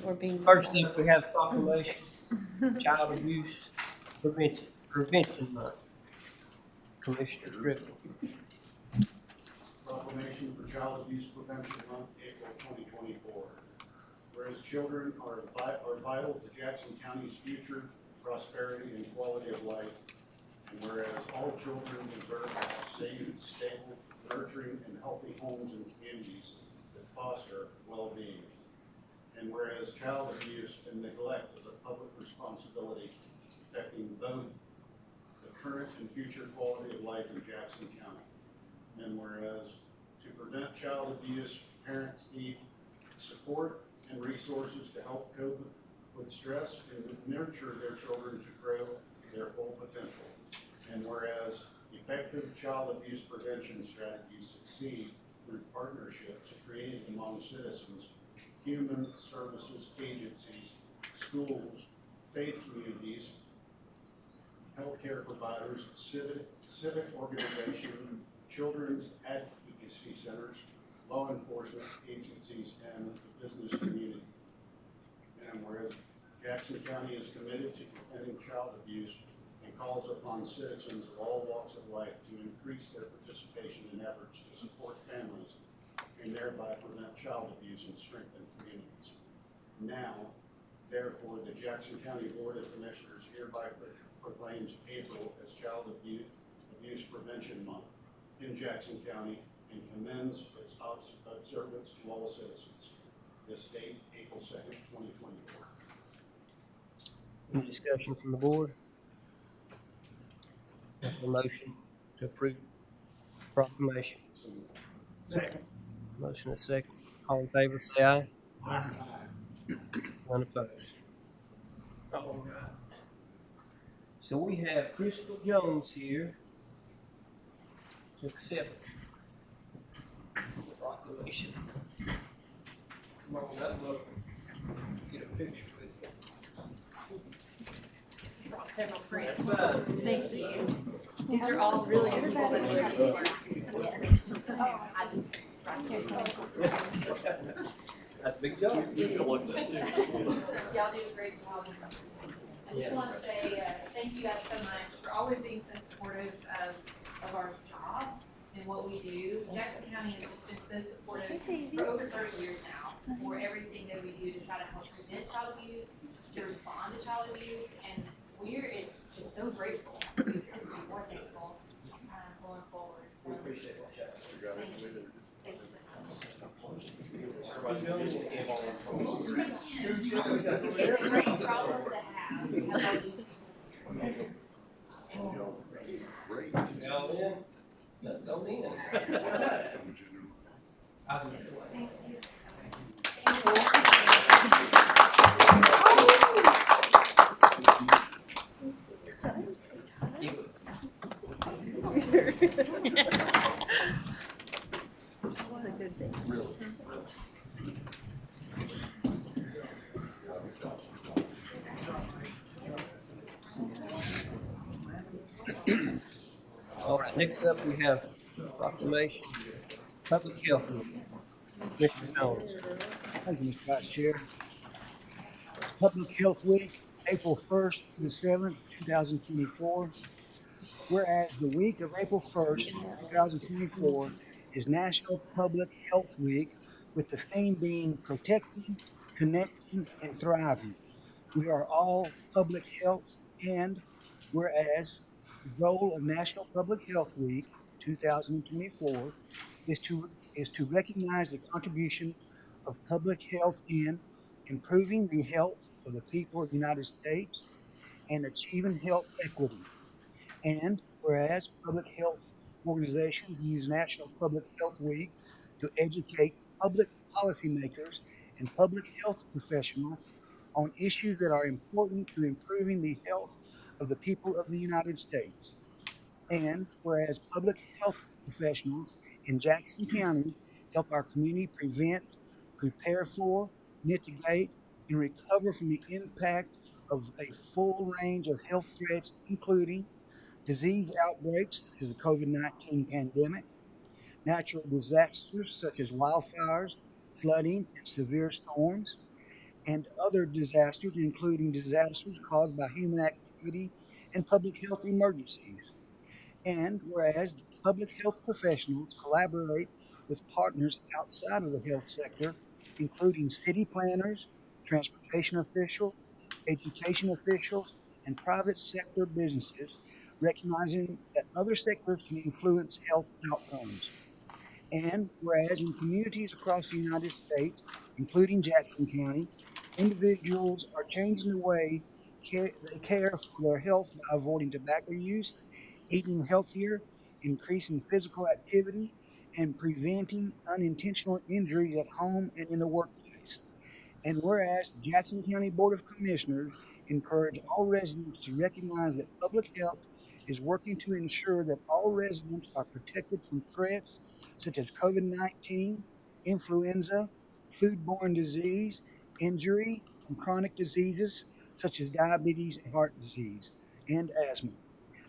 or being. First up, we have proclamation, Child Abuse Prevention Month. Commissioner Strickland. Proclamation for Child Abuse Prevention Month, April 2024. Whereas children are vital to Jackson County's future, prosperity, and quality of life, and whereas all children deserve safe, stable, nurturing, and healthy homes and communities that foster well-being. And whereas child abuse and neglect is a public responsibility affecting both the current and future quality of life in Jackson County. And whereas to prevent child abuse, parents need support and resources to help cope with stress and nurture their children to grow their full potential. And whereas effective child abuse prevention strategies succeed through partnerships created among citizens, human services agencies, schools, faith communities, healthcare providers, civic organizations, children's advocacy centers, law enforcement agencies, and the business community. And whereas Jackson County is committed to preventing child abuse and calls upon citizens of all walks of life to increase their participation in efforts to support families and thereby prevent child abuse and strengthen communities. Now, therefore, the Jackson County Board of Commissioners hereby proclaims April as Child Abuse Prevention Month in Jackson County and commends its observance to all citizens. This date, April 2nd, 2024. Any discussion from the board? A motion to approve proclamation. Second. Motion is second. All in favor, say aye. Aye. None opposed. All right. So we have Crystal Jones here to accept the proclamation. Come on up, look. Get a picture with you. Brought several friends. That's fine. Thank you. These are all really good people that we're support. I just. That's a big job. Y'all do a great job. I just want to say thank you guys so much for always being so supportive of our jobs and what we do. Jackson County has just been so supportive for over 30 years now for everything that we do to try to help prevent child abuse, to respond to child abuse, and we're just so grateful. We couldn't be more thankful going forward. So, We appreciate it. thank you. Thank you so much. It's a great problem to have. How about you? Y'all in? Let's go in. I'll do it. What a good thing. All right, next up we have proclamation, public health week. Mr. Jones. Thank you, Mr. Vice Chair. Public Health Week, April 1st to the 7th, 2024. Whereas the week of April 1st, 2024 is National Public Health Week, with the theme being protecting, connecting, and thriving. We are all public health, and whereas the goal of National Public Health Week 2024 is to recognize the contribution of public health in improving the health of the people of the United States and achieving health equity. And whereas public health organizations use National Public Health Week to educate public policymakers and public health professionals on issues that are important to improving the health of the people of the United States. And whereas public health professionals in Jackson County help our community prevent, prepare for, mitigate, and recover from the impact of a full range of health threats, including disease outbreaks such as the COVID-19 pandemic, natural disasters such as wildfires, flooding, and severe storms, and other disasters, including disasters caused by human activity and public health emergencies. And whereas public health professionals collaborate with partners outside of the health sector, including city planners, transportation officials, education officials, and private sector businesses, recognizing that other sectors can influence health outcomes. And whereas in communities across the United States, including Jackson County, individuals are changing the way they care for their health by avoiding tobacco use, eating healthier, increasing physical activity, and preventing unintentional injuries at home and in the workplace. And whereas the Jackson County Board of Commissioners encourage all residents to recognize that public health is working to ensure that all residents are protected from threats such as COVID 19, influenza, foodborne disease, injury, and chronic diseases such as diabetes and heart disease and asthma.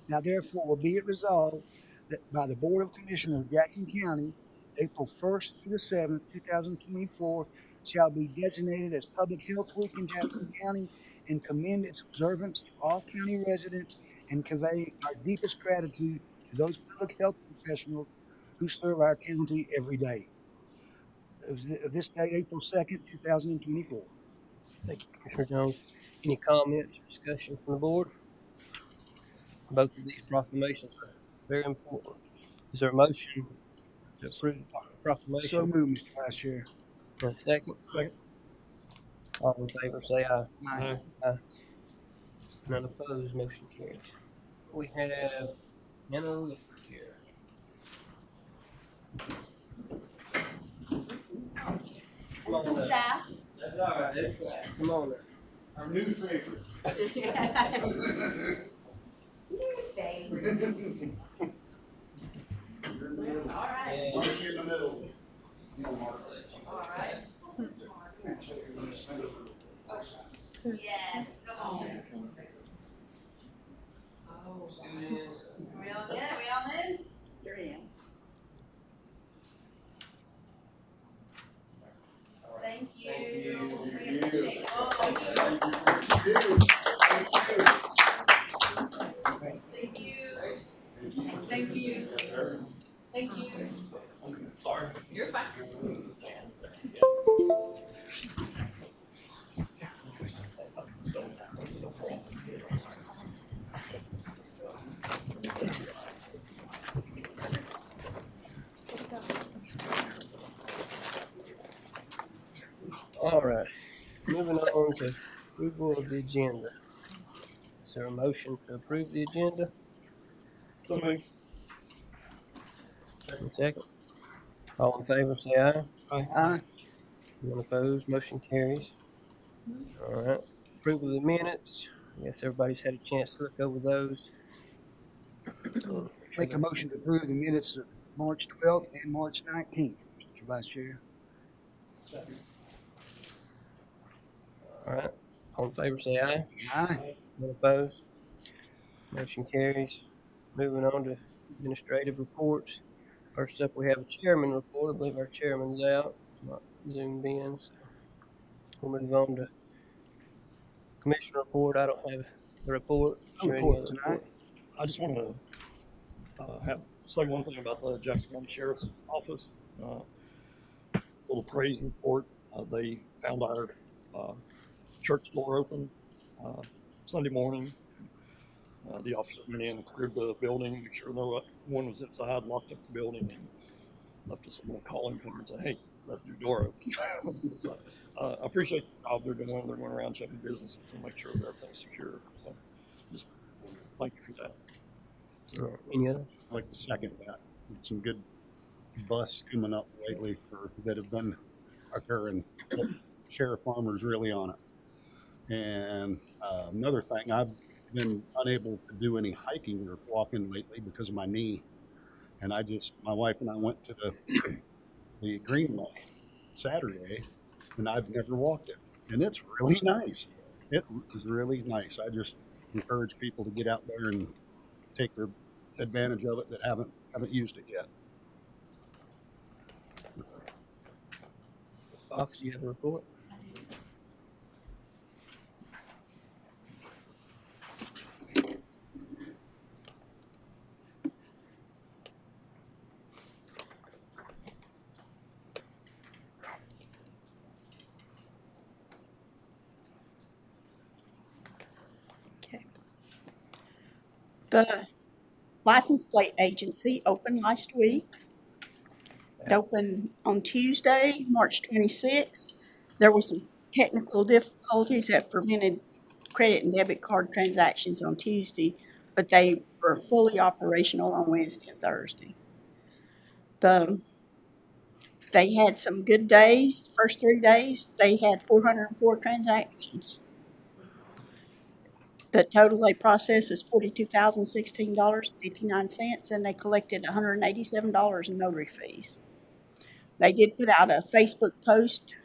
Now, therefore, be it resolved that by the Board of Commissioners of Jackson County, April 1st through the 7th, 2024, shall be designated as Public Health Week in Jackson County and commend its observance to all county residents and convey our deepest gratitude to those public health professionals who serve our county every day. This day, April 2nd, 2024. Thank you, Commissioner Jones. Any comments or discussion from the board? Both of these proclamations are very important. Is there a motion to approve the So proclamation? moved, Mr. Vice Chair. And a second? Second. All in favor, say aye. Aye. None opposed, motion carries. We have Anna Lifford here. Come on up. Staff. That's all right, that's fine. Come on up. Our new favorite. All right. Mark in the middle. All right. Yes, come on. We all in? We all in? You're in. Thank you. We appreciate it. Oh, thank you. Thank you. Thank you. Thank you. Sorry. You're fine. All right, moving on to approval of the agenda. Is there a motion to approve the agenda? So moved. And second? All in favor, say aye. Aye. None opposed, motion carries. All right, approval of the minutes. I guess everybody's had a chance to look over those. Make a motion to approve the minutes of March 12th and March 19th, Mr. Vice Chair. All right, all in favor, say aye. Aye. None opposed, motion carries. Moving on to administrative reports. First up, we have a chairman report. I believe our chairman's out. It's not zoomed in, so we'll move on to commissioner report. I don't have the report. Is there any Report other tonight. report? I just want to say one thing about the Jackson County Sheriff's Office. Little praise report. They found our church door open Sunday morning. The officer went in and cleared the building, make sure no one was inside, locked up the building, and left us a little calling card and said, "Hey, left your door open." So, I appreciate the job they're doing. They're going around checking businesses and make sure that everything's secure. So, just thank you for that. Any other? I'd like to second that. Some good busts coming up lately that have been occurring. Sheriff Farmer's really on it. And another thing, I've been unable to do any hiking or walking lately because of my knee. And my wife and I went to the Greenway Saturday, and I've never walked it. And it's really nice. It was really nice. I just encourage people to get out there and take their advantage of it that haven't used it yet. Fox, do you have a report? The license plate agency opened last week. It opened on Tuesday, March 26th. There were some technical difficulties that prevented credit and debit card transactions on Tuesday, but they were fully operational on Wednesday and Thursday. They had some good days. The first 3 days, they had 404 transactions. The total they processed was $42,016.59, and they collected $187 in notary fees. They did put out a Facebook post,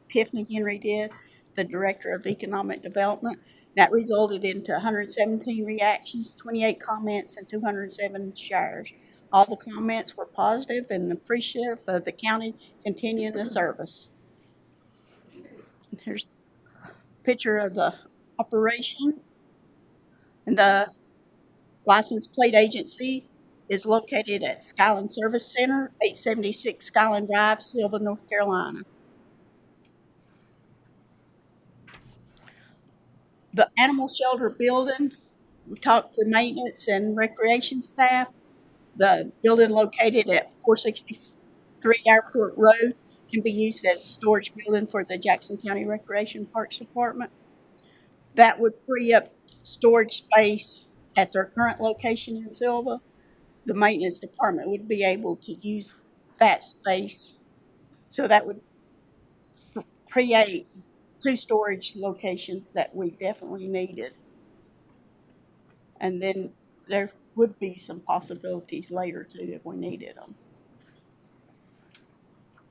Tiffany Henry did, the Director of Economic Development. That resulted into 117 reactions, 28 comments, and 207 shares. All the comments were positive and appreciative of the county continuing the service. Here's a picture of the operation. And the license plate agency is located at Skyland Service Center, 876 Skyland Drive, Sylva, North Carolina. The animal shelter building, we talked to maintenance and recreation staff. The building located at 463 Airport Road can be used as a storage building for the Jackson County Recreation Parks Department. That would free up storage space at their current location in Sylva. The maintenance department would be able to use that space. So that would create 2 storage locations that we definitely needed. And then there would be some possibilities later too if we needed them.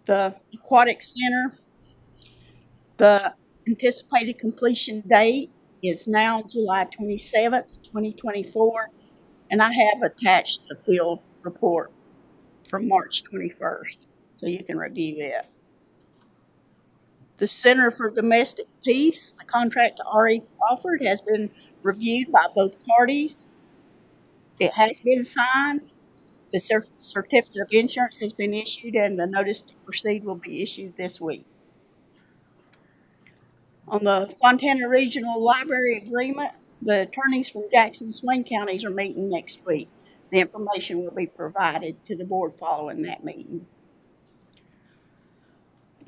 The aquatic center, the anticipated completion date is now July 27th, 2024, and I have attached the field report from March 21st, so you can review it. The Center for Domestic Peace, the contract to R.E. Crawford, has been reviewed by both parties. It has been signed. The certificate of insurance has been issued, and the notice to proceed will be issued this week. On the Fontana Regional Library agreement, the attorneys from Jackson and Swain counties are meeting next week. The information will be provided to the board following that meeting.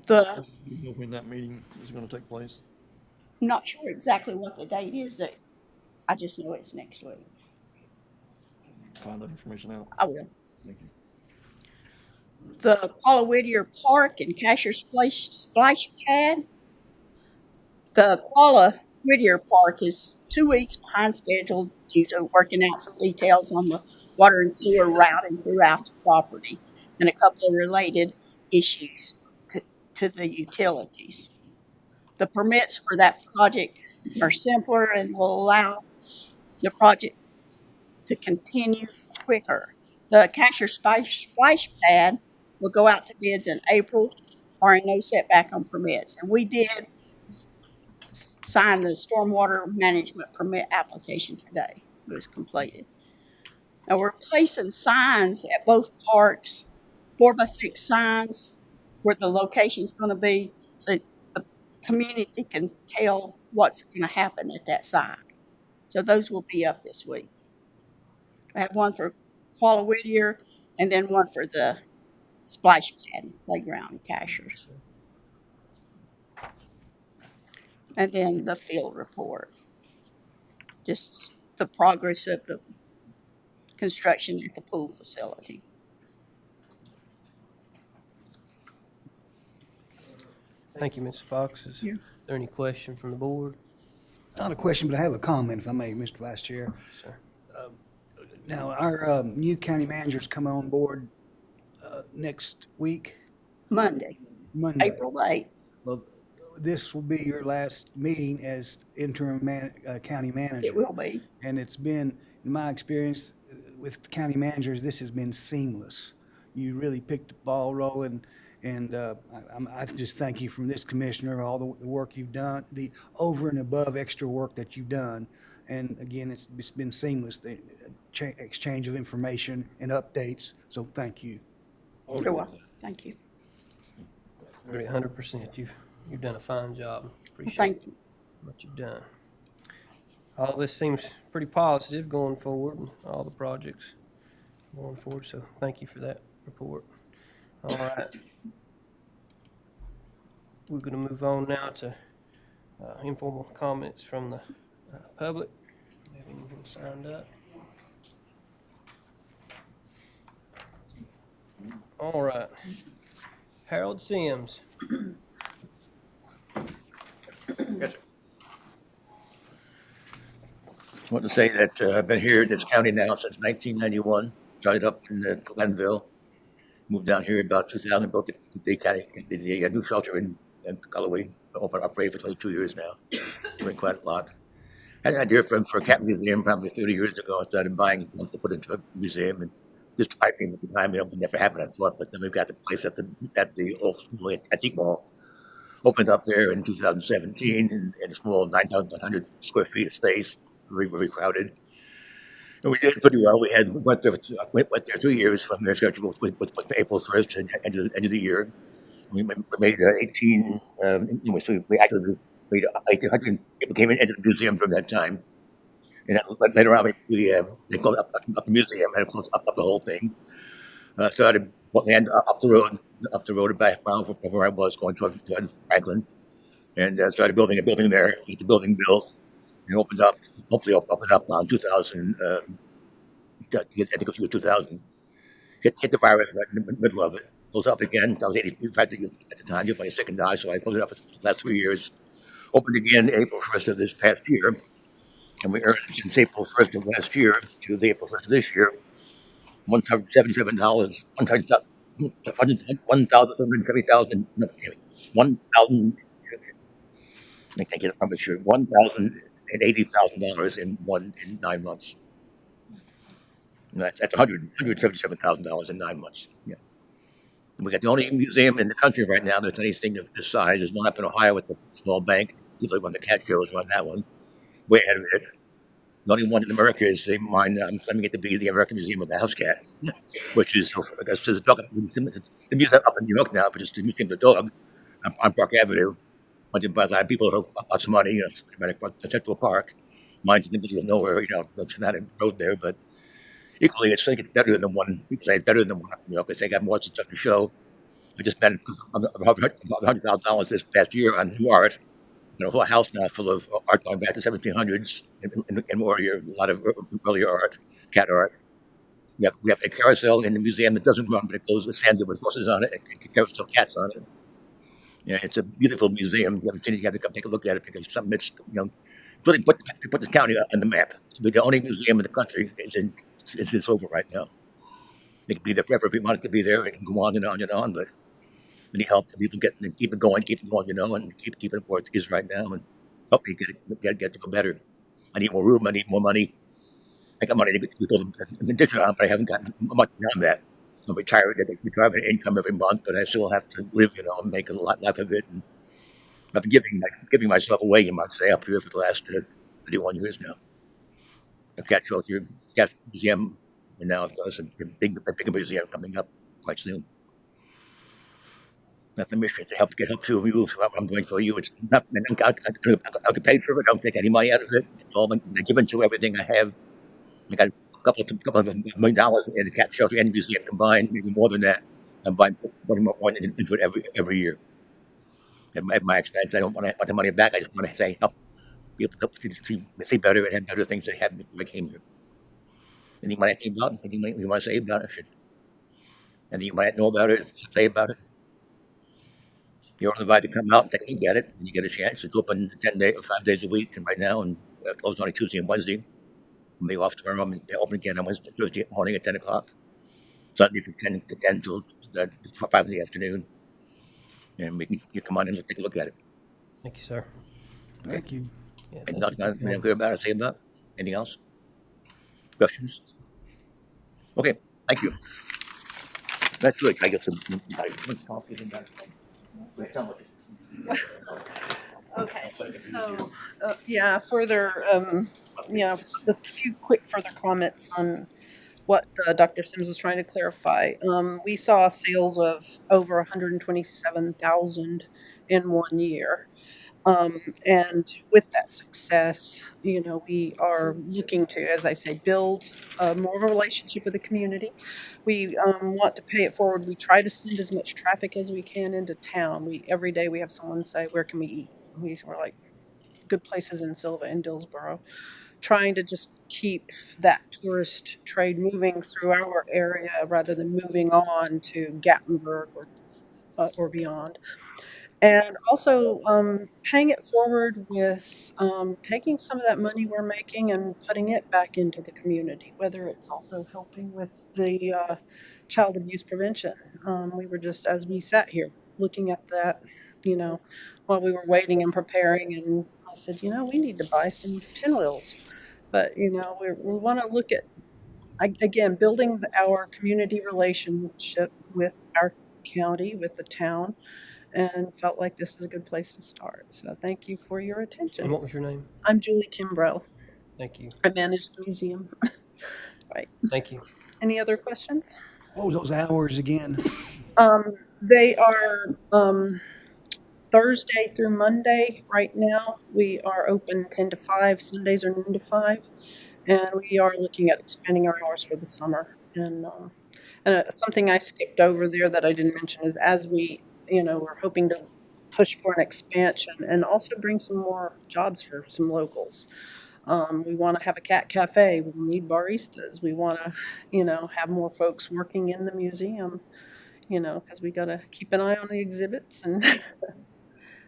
You know when that meeting is going to take place? I'm not sure exactly what the date is. I just know it's next week. Find that information out. I will. Thank you. The Paula Whittier Park and Casher Splash Pad. The Paula Whittier Park is 2 weeks behind schedule due to working out some details on the water and sewer routing throughout the property and a couple of related issues to the utilities. The permits for that project are simpler and will allow the project to continue quicker. The Casher Splash Pad will go out to bids in April, barring no setback on permits. And we did sign the stormwater management permit application today. It was completed. Now we're placing signs at both parks, 4x6 signs where the location's going to be, so the community can tell what's going to happen at that sign. So those will be up this week. I have one for Paula Whittier and then one for the Splash Pad Playground and Cashers. And then the field report. Just the progress of the construction at the pool facility. Thank you, Ms. Fox. Is there any question from the board? Not a question, but I have a comment, if I may, Mr. Vice Chair. Sir. Now, our new county manager's coming on board next week, Monday, Monday. April the 8th. Well, this will be your last meeting as interim county manager. It will be. And it's been, in my experience with county managers, this has been seamless. You really picked the ball rolling, and I just thank you from this commissioner, all the work you've done, the over and above extra work that you've done. And again, it's been seamless, the exchange of information and updates. So thank you. You're welcome. Thank you. Agree 100%. You've done a fine job. Appreciate Thank you. what you've done. all this seems pretty positive going forward, and all the projects going forward. So thank you for that report. All right. We're going to move on now to informal comments from the public. Do you have anyone signed up? All right. Harold Sims. Yes, sir. I want to say that I've been here in this county now since 1991. Started up in Glenville, moved down here about 2000, built the county, the new shelter in Galloway, operated for 22 years now, doing quite a lot. Had an idea for a cat museum probably 30 years ago. I started buying things to put into a museum, and just typing at the time, it never happened, I thought. But then we've got the place at the old school antique mall, opened up there in 2017 in a small 9,100 square feet of space, very, very crowded. And we did pretty well. We went there 2 years from their schedule with April 1st to end of the year. We made 18, so we actually made 1,800 people came in into the museum during that time. And later on, they called up the museum and closed up the whole thing. Started land up the road about half mile from where I was going toward Franklin, and started building a building there. Get the building built, and hopefully opened up on 2000. I think it was 2000. Hit the virus right in the middle of it. Closed up again. I was 85 at the time. Just my second die, so I closed it up for the last 3 years. Opened again April 1st of this past year, and we earned since April 1st of last year to the April 1st of this year, $177, $1,770,000, no, $1,000, I can't get it from it, sure, $1,080,000 in 9 months. And that's $177,000 in 9 months. Yeah. And we got the only museum in the country right now that's anything of this size. There's one up in Ohio with the small bank. People run the cat shows, run that one. Way ahead of it. The only one in America is mine. I'm claiming it to be the American Museum of the House Cat, which is the dog. The museum up in New York now, but it's the Museum of the Dog on Park Avenue. Funded by a lot of people who have lots of money. Right across the Central Park. Mine's in the middle of nowhere. It's not a road there, but equally, I think it's better than one. People say it's better than one up in New York. They got more stuff to show. I just spent $100,000 this past year on new art. A whole house now full of art going back to 1700s and more. A lot of earlier art, cat art. We have a carousel in the museum that doesn't run, but it goes with sand with horses on it and carousel cats on it. Yeah, it's a beautiful museum. You haven't seen it, you have to come take a look at it because something that's really put this county on the map. To be the only museum in the country is over right now. It could be there forever if we want it to be there. It can go on and on and on, but we need help to people keep it going, and keep it where it is right now, and help me get to go better. I need more room. I need more money. I got money to build an addition on, but I haven't gotten much beyond that. I'm retired. I get an income every month, but I still have to live, and make a lot of it. And I've been giving myself away, you might say, up here for the last 31 years now. A cat shelter, cat museum, and now there's a big museum coming up quite soon. That's the mission, to get help to you. What I'm doing for you, it's nothing. I'll get paid for it. I don't take any money out of it. It's all been given to everything I have. I got a couple of $1 million in the cat shelter and the museum combined, maybe more than that. I'm buying more into it every year. At my expense, I don't want the money back. I just want to say help people see better and have better things they had before I came here. Anything you want to think about? Anything you want to say about it? Anything you might know about it? Say about it? You're invited to come out and take a look at it when you get a chance. It's open 5 days a week, and right now, and closed on Tuesday and Wednesday. I'll be off tomorrow. I'm open again on Thursday morning at 10 o'clock. Sunday from 10 to 10 till 5 in the afternoon. And you come on in and take a look at it. Thank you, sir. Thank you. Yeah, Anything else I'm good about it, say about it? Anything else? Questions? Okay, thank you. That's good. I get some coffee and that. Okay, so, further, a few quick further comments on what Dr. Sims was trying to clarify. We saw sales of over 127,000 in 1 year. And with that success, we are looking to, as I say, build more of a relationship with the community. We want to pay it forward. We try to send as much traffic as we can into town. Every day we have someone say, "Where can we eat?" We're like, good places in Silva and Dillsboro, trying to just keep that tourist trade moving through our area rather than moving on to Gatlinburg or beyond. And also paying it forward with taking some of that money we're making and putting it back into the community, whether it's also helping with the child abuse prevention. We were just, as we sat here, looking at that, while we were waiting and preparing, and I said, we need to buy some pinwheels. But, we want to look at, again, building our community relationship with our county, with the town, and felt like this was a good place to start. So thank you for your And attention. what was your name? I'm Julie Kimbrough. Thank you. I manage the museum. Right. Thank you. Any other questions? What was those hours again? They are Thursday through Monday right now. We are open 10 to 5. Sundays are noon to 5. And we are looking at expanding our hours for the summer. And something I skipped over there that I didn't mention is as we're hoping to push for an expansion and also bring some more jobs for some locals. We want to have a cat cafe. We need baristas. We want to, have more folks working in the museum, because we got to keep an eye on the exhibits. And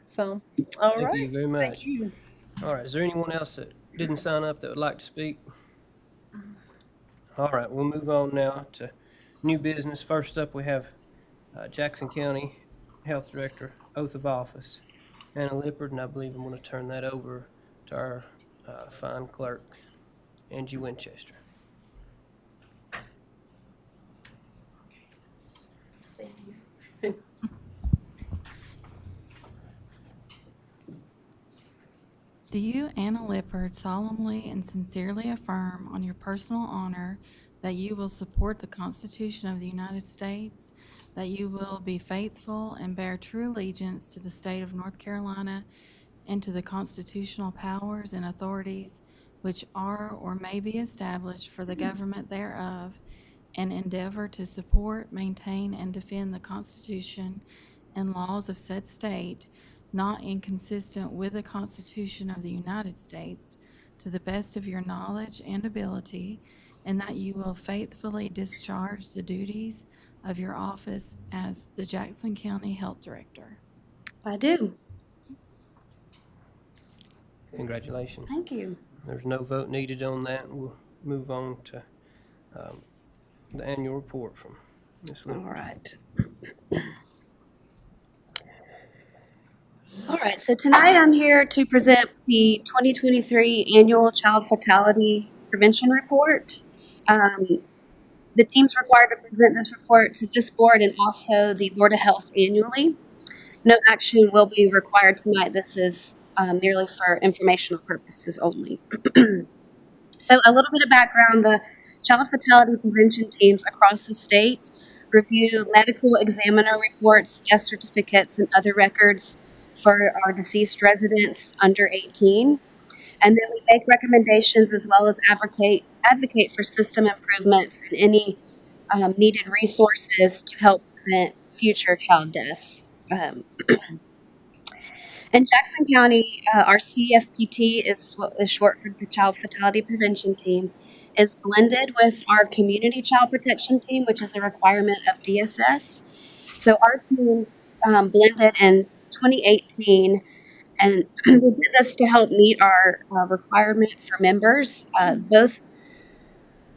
so, all Thank right. you very much. Thank you. All right. Is there anyone else that didn't sign up that would like to speak? All right. We'll move on now to new business. First up, we have Jackson County Health Director, oath of office, Anna Lippard, and I believe I'm going to turn that over to our fine clerk, Angie Winchester. Do you, Anna Lippard, solemnly and sincerely affirm on your personal honor that you will support the Constitution of the United States, that you will be faithful and bear true allegiance to the state of North Carolina and to the constitutional powers and authorities which are or may be established for the government thereof, and endeavor to support, maintain, and defend the Constitution and laws of said state, not inconsistent with the Constitution of the United States, to the best of your knowledge and ability, and that you will faithfully discharge the duties of your office as the Jackson County Health Director? I do. Congratulations. Thank you. There's no vote needed on that. We'll move on to the annual report from Ms. All Lippard. right. All right, so tonight I'm here to present the 2023 Annual Child Fatality Prevention Report. The team's required to present this report to this board and also the Board of Health annually. No action will be required tonight. This is merely for informational purposes only. So a little bit of background, the child fatality prevention teams across the state review medical examiner reports, death certificates, and other records for our deceased residents under 18. And then we make recommendations as well as advocate for system improvements and any needed resources to help prevent future child deaths. In Jackson County, our CFPT is what is short for the Child Fatality Prevention Team, is blended with our Community Child Protection Team, which is a requirement of DSS. So our teams blended in 2018, and we did this to help meet our requirement for members. Both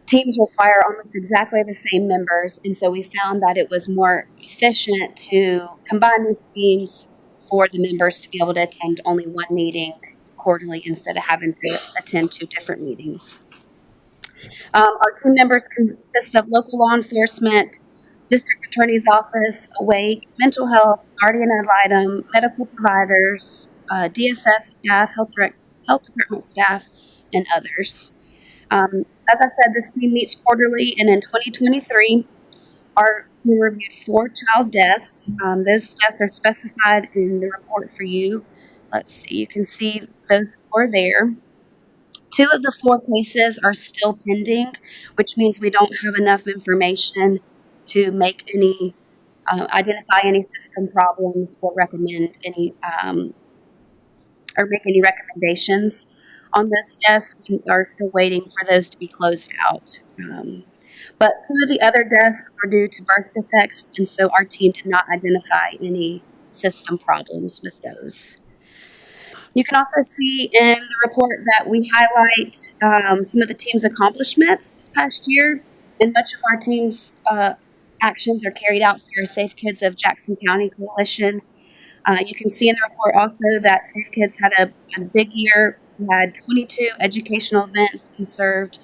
teams require almost exactly the same members, and so we found that it was more efficient to combine these teams for the members to be able to attend only one meeting quarterly instead of having to attend 2 different meetings. Our team members consist of local law enforcement, district attorney's office, AWAKE, mental health, guardian ad litem, medical providers, DSS staff, health department staff, and others. As I said, this team meets quarterly, and in 2023, our team reviewed 4 child deaths. Those deaths are specified in the report for you. let's see, you can see those 4 there. 2 of the 4 cases are still pending, which means we don't have enough information to make any, identify any system problems or recommend any, or make any recommendations on those deaths. We are still waiting for those to be closed out. But 2 of the other deaths were due to birth defects, and so our team did not identify any system problems with those. You can also see in the report that we highlight some of the team's accomplishments this past year, and much of our team's actions are carried out through our Safe Kids of Jackson County Coalition. You can see in the report also that Safe Kids had a big year. We had 22 educational events and served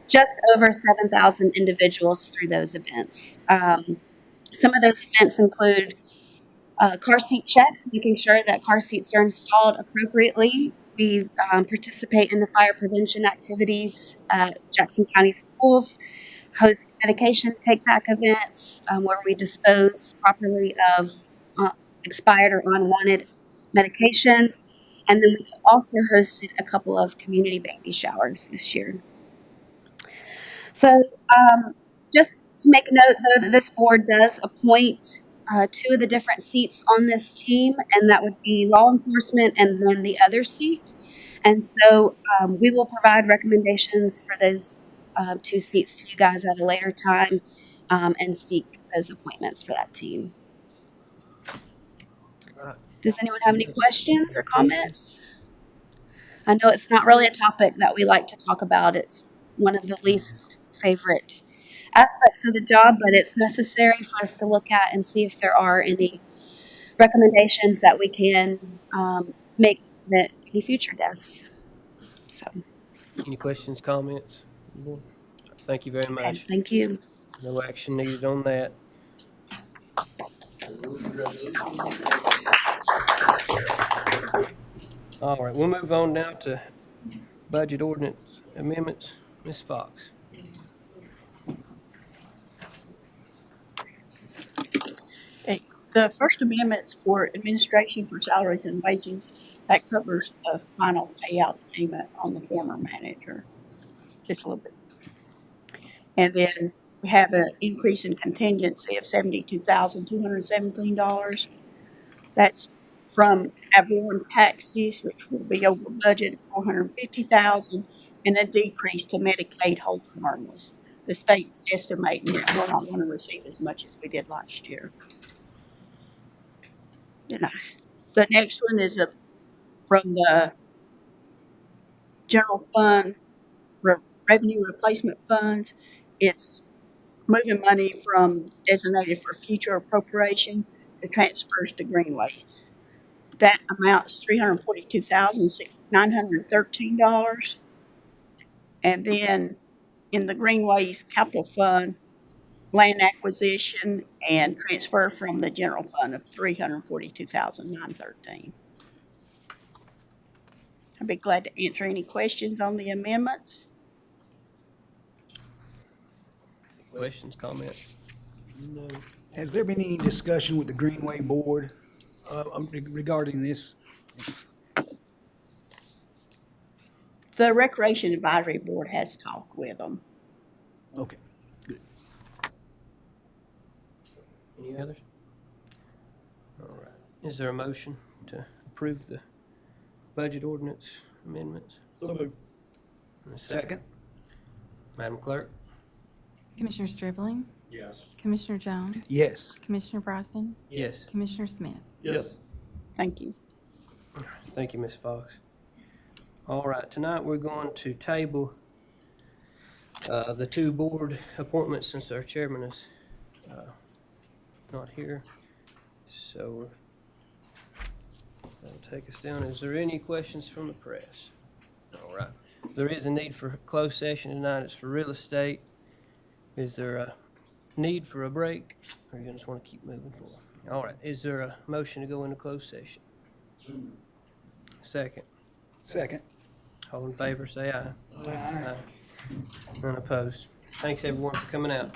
just over 7,000 individuals through those events. Some of those events include car seat checks, making sure that car seats are installed appropriately. We participate in the fire prevention activities at Jackson County schools, host medication take-back events where we dispose properly of expired or unwanted medications. And then we also hosted a couple of community baby showers this year. So just to make a note, though, that this board does appoint 2 of the different seats on this team, and that would be law enforcement and then the other seat. And so we will provide recommendations for those 2 seats to you guys at a later time and seek those appointments for that team. Does anyone have any questions or comments? I know it's not really a topic that we like to talk about. It's one of the least favorite aspects of the job, but it's necessary for us to look at and see if there are any recommendations that we can make that any future deaths. So, Any questions, comments? Thank you very much. okay, thank you. No action needed on that. All right, we'll move on now to budget ordinance amendments. Ms. Fox. Okay. The first amendment's for administration for salaries and wages. That covers the final payout payment on the former manager, just a little bit. And then we have an increase in contingency of $72,217. That's from Avalon taxes, which will be over budget $450,000, and a decrease to Medicaid hold harmless. The state's estimating that we're not going to receive as much as we did last year. The next one is from the general fund revenue replacement funds. It's moving money from designated for future appropriation to transfers to Greenway. That amount is $342,913. And then in the Greenways Capital Fund, land acquisition and transfer from the general fund of $342,913. I'd be glad to answer any questions on the amendments. Questions, comments? No. Has there been any discussion with the Greenway Board regarding this? The Recreation Advisory Board has talked with them. Okay, good. Any others? All right. Is there a motion to approve the budget ordinance amendments? So moved. And a Second? Madam Clerk? Commissioner Stribling, Yes. Commissioner Jones, Yes. Commissioner Bryson, Yes. Commissioner Smith. Yes. Thank you. Thank you, Ms. Fox. All right, tonight we're going to table the 2 board appointments since our chairman is not here. So that'll take us down. Is there any questions from the press? All right. There is a need for a closed session tonight. It's for real estate. Is there a need for a break, or you just want to keep moving forward? All right. Is there a motion to go into closed session? Second. Second. All in favor, say aye. Aye. None opposed. Thanks, everyone, for coming out.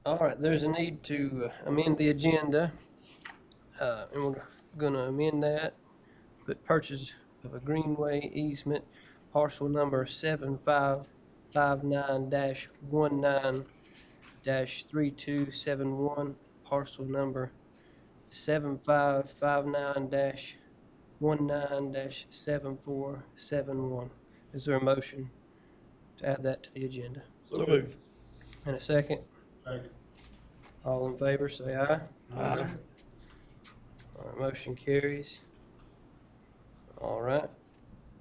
All right, there's a need to amend the agenda, and we're gonna amend that, put purchase of a greenway easement, parcel number 7559-19-3271, parcel number 7559-19-7471. Is there a motion to add that to the agenda? So moved. And a second? Second. All in favor, say aye. Aye. All right, motion carries. All right.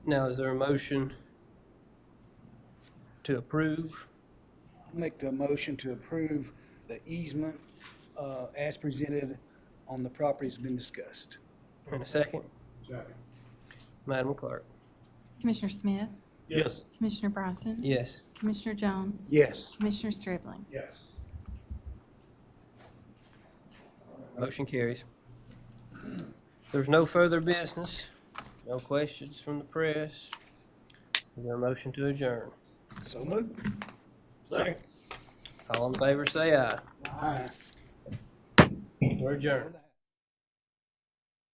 Now, is there a motion to approve? Make a motion to approve the easement, as presented on the property has been discussed. And a second? Second. Madam Clerk? Commissioner Smith, Yes. Commissioner Bryson, Yes. Commissioner Jones, Yes. Commissioner Stribling. Yes. Motion carries. If there's no further business, no questions from the press, is there a motion to adjourn? So moved. Second. All in favor, say aye. Aye. We're adjourned.